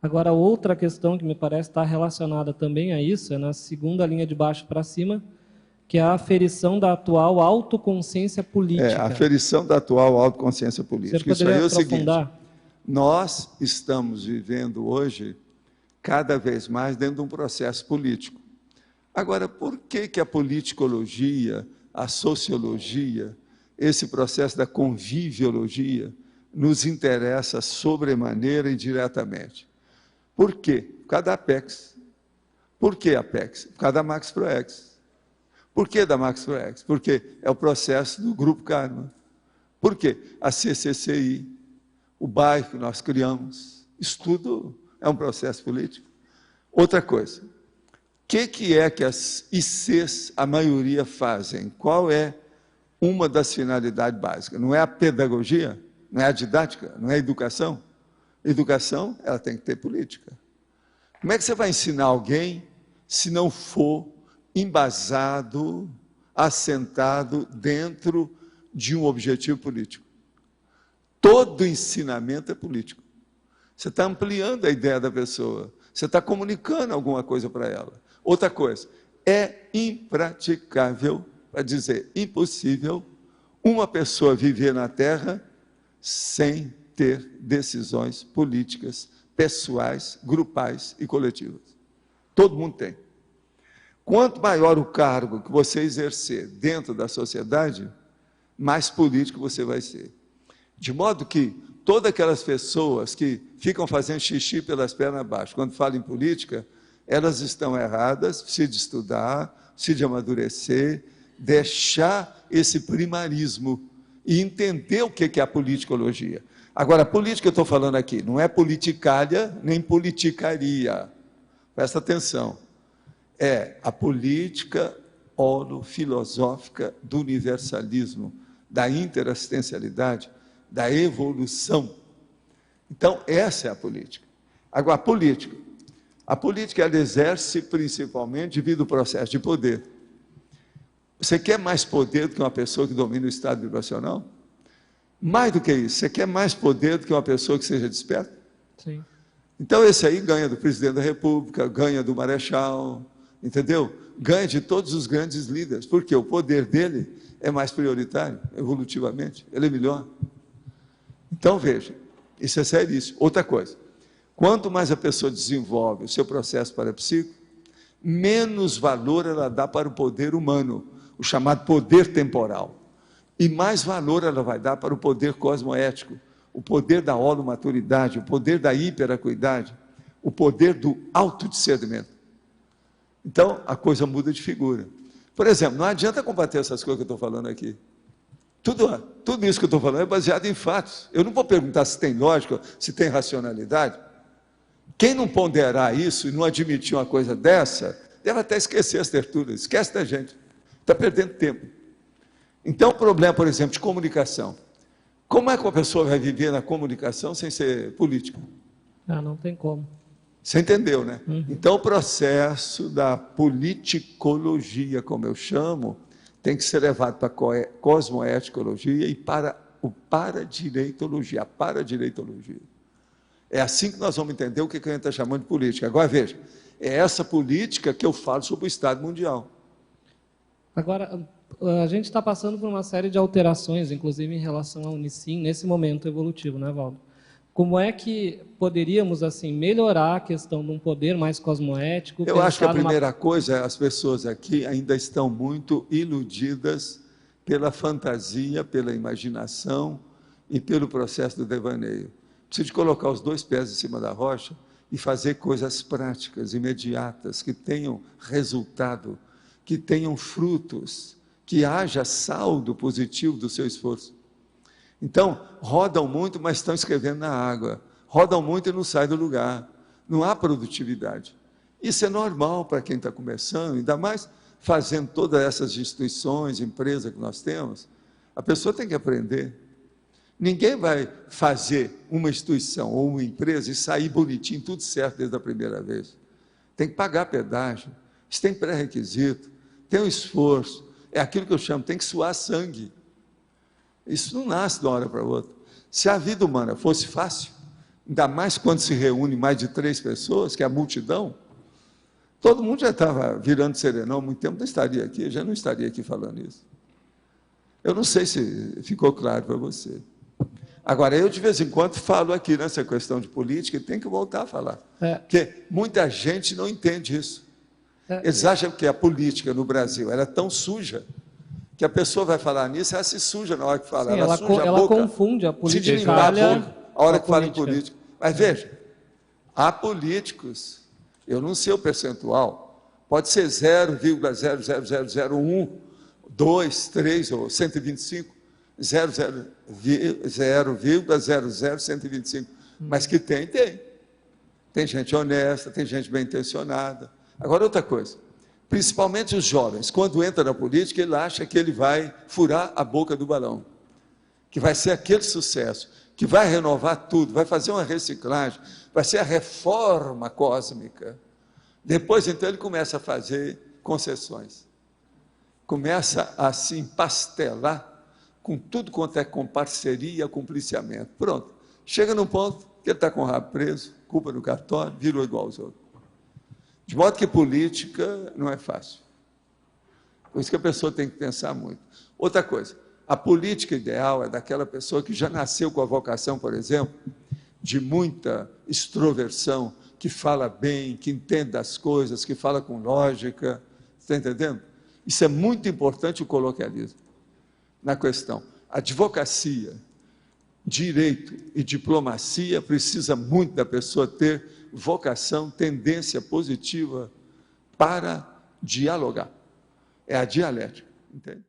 Agora, outra questão que me parece estar relacionada também a isso, é na segunda linha de baixo para cima, que é a aferição da atual autoconsciência política. A aferição da atual autoconsciência política. Você poderia Isso aí é o aprofundar? seguinte, nós estamos vivendo hoje, cada vez mais, dentro de um processo político. Agora, por que a politicologia, a sociologia, esse processo da conviviologia, nos interessa sobremaneira e diretamente? Por quê? Por causa da Apex. Por que a Apex? Por causa da Max Proex. Por que da Max Proex? Porque é o processo do Grupo Karma. Por quê? A CCCI, o bairro que nós criamos, isso tudo é um processo político. Outra coisa, o que é que as ICs, a maioria, fazem? Qual é uma das finalidades básicas? Não é a pedagogia? Não é a didática? Não é a educação? Educação, ela tem que ter política. Como é que você vai ensinar alguém se não for embasado, assentado dentro de um objetivo político? Todo ensinamento é político. Você está ampliando a ideia da pessoa, você está comunicando alguma coisa para ela. Outra coisa, é impraticável, para dizer impossível, uma pessoa viver na Terra sem ter decisões políticas, pessoais, grupais e coletivas. Todo mundo tem. Quanto maior o cargo que você exercer dentro da sociedade, mais político você vai ser. De modo que todas aquelas pessoas que ficam fazendo xixi pelas pernas abaixo, quando falam em política, elas estão erradas, precisa de estudar, precisa de amadurecer, deixar esse primarismo e entender o que é a politicologia. Agora, a política que eu estou falando aqui não é politicária nem politicaria. Presta atenção. É a política holofilosófica do universalismo, da interassistencialidade, da evolução. Então, essa é a política. Agora, a política ela exerce principalmente devido ao processo de poder. Você quer mais poder do que uma pessoa que domina o estado vibracional? Mais do que isso, você quer mais poder do que uma pessoa que seja desperta? Sim. Então esse aí ganha do presidente da República, ganha do marechal, entendeu? Ganha de todos os grandes líderes, porque o poder dele é mais prioritário, evolutivamente, ele é melhor. Então veja, isso é seríssimo. Outra coisa, quanto mais a pessoa desenvolve o seu processo parapsíquico, menos valor ela dá para o poder humano, o chamado poder temporal. E mais valor ela vai dar para o poder cosmoético, o poder da holomaturidade, o poder da hiperacuidade, o poder do autodiscernimento. Então, a coisa muda de figura. Por exemplo, não adianta combater essas coisas que eu estou falando aqui. Tudo isso que eu estou falando é baseado em fatos. Eu não vou perguntar se tem lógica, se tem racionalidade. Quem não ponderar isso e não admitir uma coisa dessa, deve até esquecer as tertulias, esquece da gente. Está perdendo tempo. Então, o problema, por exemplo, de comunicação. Como é que uma pessoa vai viver na comunicação sem ser política? Não tem como. Você entendeu, né? Então, o processo da politicologia, como eu chamo, tem que ser levado para a cosmoeticologia e para o paradireitologia, a paradireitologia. É assim que nós vamos entender o que a gente está chamando de política. Agora, veja, é essa política que eu falo sobre o Estado mundial. Agora, a gente está passando por uma série de alterações, inclusive em relação ao Unicim, nesse momento evolutivo, né, Valdo? Como é que poderíamos, assim, melhorar a questão de um poder mais cosmoético? Eu acho que a primeira coisa, as pessoas aqui ainda estão muito iludidas pela fantasia, pela imaginação e pelo processo do devaneio. Precisa de colocar os dois pés em cima da rocha e fazer coisas práticas, imediatas, que tenham resultado, que tenham frutos, que haja saldo positivo do seu esforço. Então, rodam muito, mas estão escrevendo na água. Rodam muito e não saem do lugar. Não há produtividade. Isso é normal para quem está começando, ainda mais fazendo todas essas instituições, empresas que nós temos. A pessoa tem que aprender. Ninguém vai fazer uma instituição ou uma empresa e sair bonitinho, tudo certo desde a primeira vez. Tem que pagar pedágio. Isso tem pré-requisito, tem um esforço. É aquilo que eu chamo, tem que suar sangue. Isso não nasce de uma hora para outra. Se a vida humana fosse fácil, ainda mais quando se reúne mais de 3 pessoas, que é a multidão, todo mundo já estava virando serenão há muito tempo, não estaria aqui, eu já não estaria aqui falando isso. Eu não sei se ficou claro para você. Agora, eu de vez em quando falo aqui nessa questão de política e tem que voltar a falar. Porque muita gente não entende isso. Eles acham que a política no Brasil era tão suja que a pessoa vai falar nisso, ela se suja na hora que fala. Sim, ela suja a boca, confunde a política de limpar a boca, a hora que fala em política. Mas veja, há políticos, eu não sei o percentual, pode ser 0,00001, 2, 3 ou 125, 0,00125, mas que tem. Tem gente honesta, tem gente bem intencionada. Agora, outra coisa, principalmente os jovens, quando entra na política, ele acha que ele vai furar a boca do balão, que vai ser aquele sucesso, que vai renovar tudo, vai fazer uma reciclagem, vai ser a reforma cósmica. Depois, então, ele começa a fazer concessões, começa a se empastelar com tudo quanto é com parceria, com policiamento. Pronto, chega num ponto que ele está com o rabo preso, culpa no cartório, virou igual aos outros. De modo que política não é fácil. Por isso que a pessoa tem que pensar muito. Outra coisa, a política ideal é daquela pessoa que já nasceu com a vocação, por exemplo, de muita extroversão, que fala bem, que entende das coisas, que fala com lógica. Está entendendo? Isso é muito importante, o coloquialismo na questão. Advocacia, direito e diplomacia precisa muito da pessoa ter vocação, tendência positiva para dialogar. É a dialética, entende?